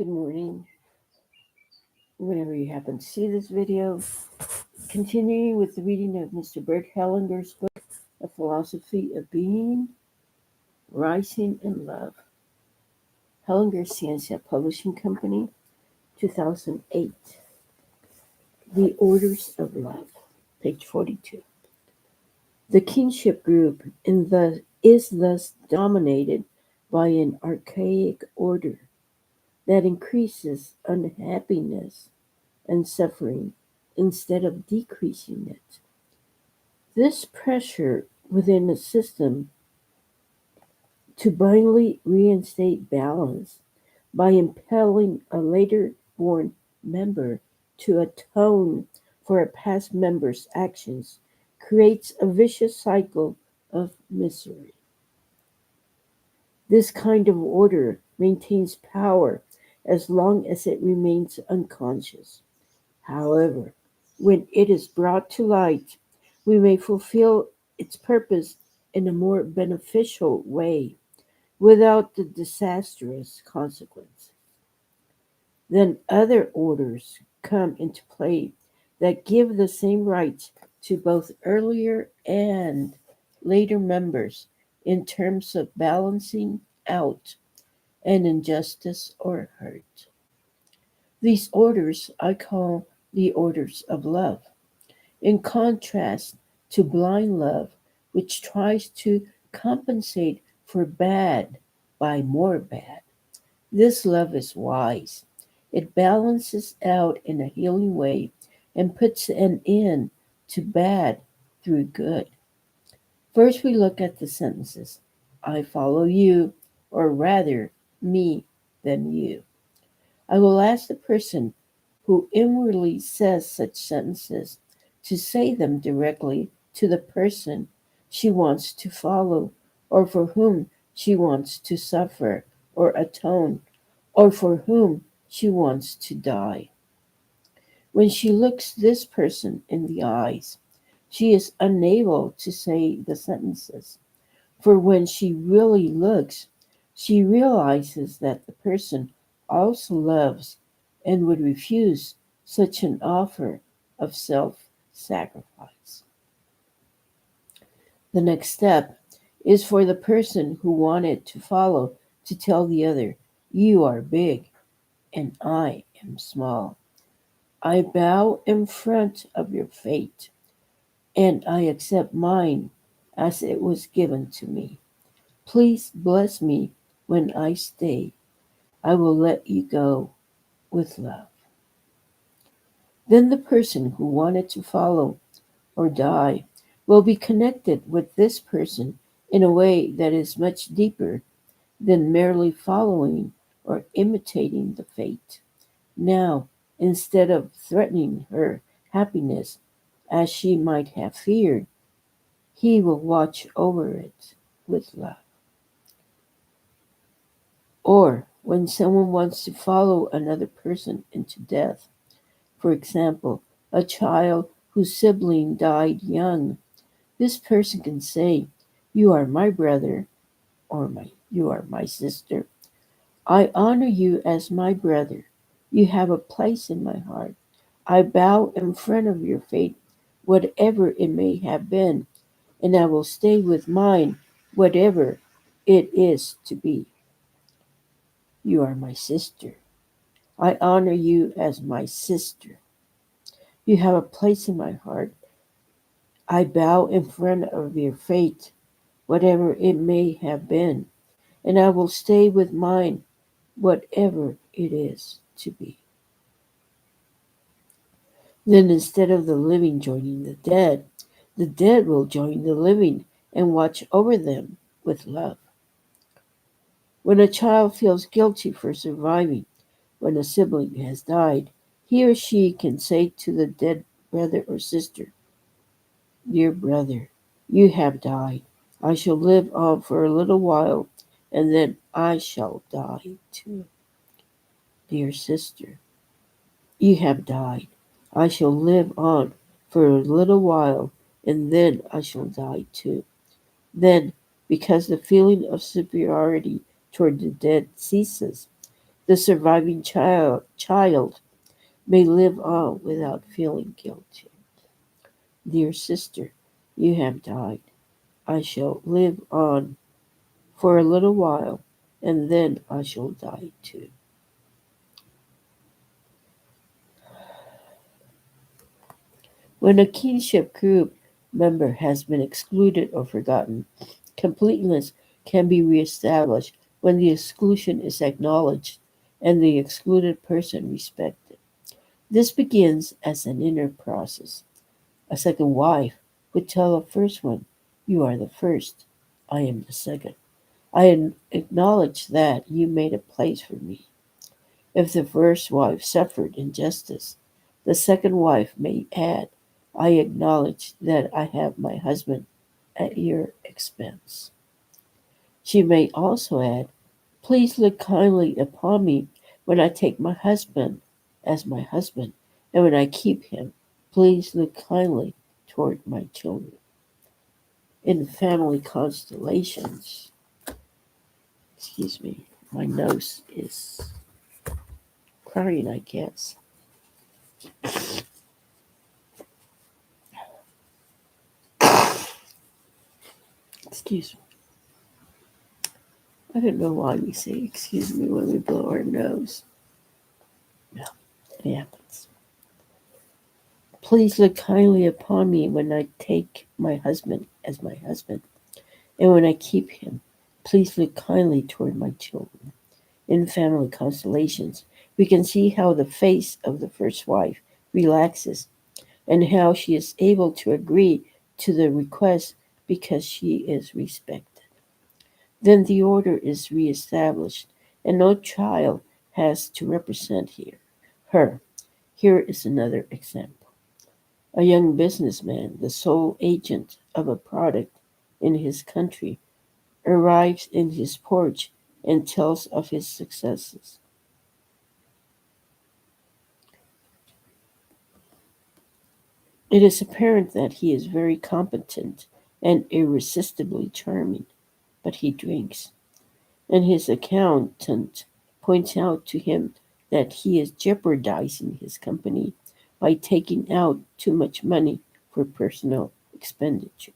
Good morning, whenever you happen to see this video. Continuing with the reading of Mr. Bert Hellinger's book, A Philosophy of Being, Rising in Love. Hellinger Sciencia Publishing Company, 2008. The Orders of Love, page 42. The kinship group is thus dominated by an archaic order that increases unhappiness and suffering instead of decreasing it. This pressure within a system to blindly reinstate balance by impelling a later born member to atone for a past member's actions creates a vicious cycle of misery. This kind of order maintains power as long as it remains unconscious. However, when it is brought to light, we may fulfill its purpose in a more beneficial way without the disastrous consequence. Then other orders come into play that give the same rights to both earlier and later members in terms of balancing out an injustice or hurt. These orders I call the orders of love, in contrast to blind love, which tries to compensate for bad by more bad. This love is wise. It balances out in a healing way and puts an end to bad through good. First, we look at the sentences I follow you, or rather, me than you. I will ask the person who inwardly says such sentences to say them directly to the person she wants to follow, or for whom she wants to suffer or atone, or for whom she wants to die. When she looks this person in the eyes, she is unable to say the sentences, for when she really looks, she realizes that the person also loves and would refuse such an offer of self sacrifice. The next step is for the person who wanted to follow to tell the other, you are big and I am small. I bow in front of your fate, and I accept mine as it was given to me. Please bless me when I stay. I will let you go with love. Then the person who wanted to follow or die will be connected with this person in a way that is much deeper than merely following or imitating the fate. Now, instead of threatening her happiness as she might have feared, he will watch over it with love. Or when someone wants to follow another person into death, for example, a child whose sibling died young, this person can say, you are my brother, or you are my sister. I honor you as my brother. You have a place in my heart. I bow in front of your fate, whatever it may have been, and I will stay with mine, whatever it is to be. You are my sister. I honor you as my sister. You have a place in my heart. I bow in front of your fate, whatever it may have been, and I will stay with mine, whatever it is to be. Then instead of the living joining the dead will join the living and watch over them with love. When a child feels guilty for surviving, when a sibling has died, he or she can say to the dead brother or sister, dear brother, you have died. I shall live on for a little while, and then I shall die too. Dear sister, you have died. I shall live on for a little while, and then I shall die too. Then, because the feeling of superiority toward the dead ceases, The surviving child may live on without feeling guilty. Dear sister, you have died. I shall live on for a little while, and then I shall die too. When a kinship group member has been excluded or forgotten, completeness can be reestablished when the exclusion is acknowledged and the excluded person respected. This begins as an inner process. A second wife would tell a first one, "You are the first, I am the second. I acknowledge that you made a place for me." If the first wife suffered injustice, the second wife may add, "I acknowledge that I have my husband at your expense." She may also add, "Please look kindly upon me when I take my husband as my husband, and when I keep him, please look kindly toward my children." In family constellations, excuse me, my nose is crying, I guess. Excuse me. I don't know why we say excuse me when we blow our nose. No, it happens. Please look kindly upon me when I take my husband as my husband, and when I keep him, please look kindly toward my children. In family constellations, we can see how the face of the first wife relaxes and how she is able to agree to the request because she is respected. Then the order is reestablished, and no child has to represent her. Here is another example. A young businessman, the sole agent of a product in his country, arrives in his porch and tells of his successes. It is apparent that he is very competent and irresistibly charming, but he drinks, and his accountant points out to him that he is jeopardizing his company by taking out too much money for personal expenditure.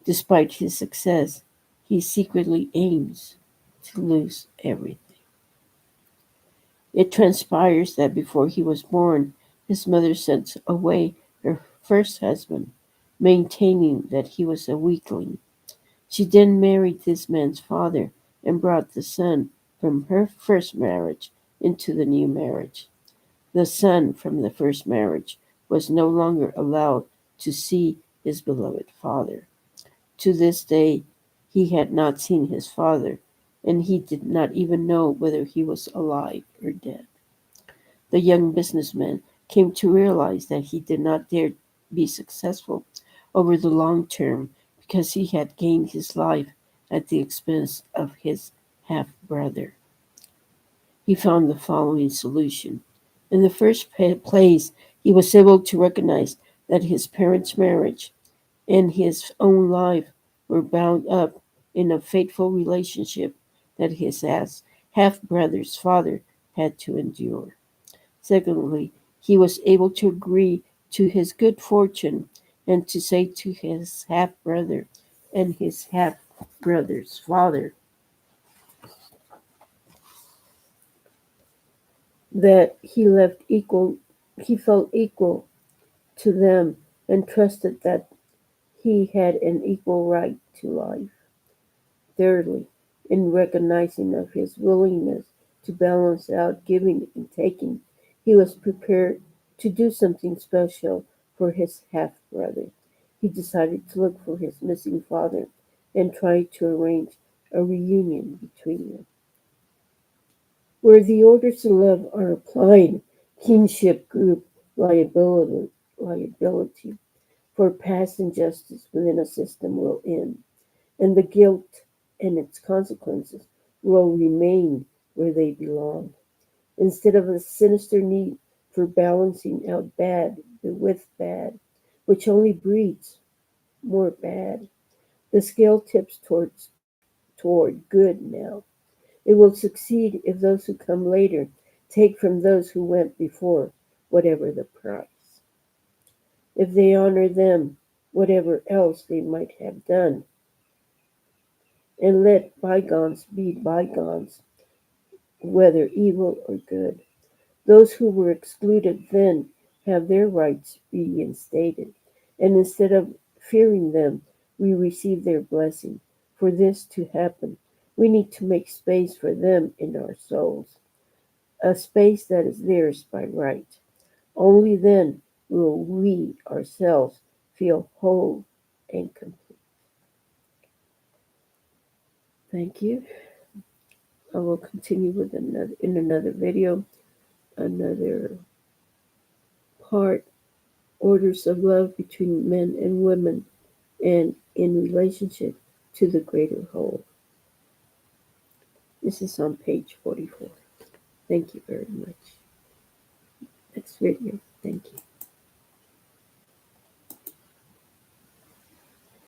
Despite his success, he secretly aims to lose everything. It transpires that before he was born, his mother sent away her first husband, maintaining that he was a weakling. She then married this man's father and brought the son from her first marriage into the new marriage. The son from the first marriage was no longer allowed to see his beloved father. To this day, he had not seen his father, and he did not even know whether he was alive or dead. The young businessman came to realize that he did not dare be successful over the long term because he had gained his life at the expense of his half brother. He found the following solution. In the first place, he was able to recognize that his parents' marriage and his own life were bound up in a fateful relationship that his half brother's father had to endure. Secondly, he was able to agree to his good fortune and to say to his half brother and his half brother's father that he felt equal to them and trusted that he had an equal right to life. Thirdly, in recognizing of his willingness to balance out giving and taking, he was prepared to do something special for his half brother. He decided to look for his missing father and try to arrange a reunion between them. Where the orders of love are applied, kinship group liability for past injustice within a system will end, and the guilt and its consequences will remain where they belong. Instead of a sinister need for balancing out bad with bad, which only breeds more bad, the scale tips toward good now. It will succeed if those who come later take from those who went before, whatever the price. If they honor them, whatever else they might have done, and let bygones be bygones, whether evil or good. Those who were excluded then have their rights reinstated, and instead of fearing them, we receive their blessing. For this to happen, we need to make space for them in our souls, a space that is theirs by right. Only then will we ourselves feel whole and complete. Thank you. I will continue with another video, another part, orders of love between men and women and in relationship to the greater whole. This is on page 44. Thank you very much. Next video. Thank you.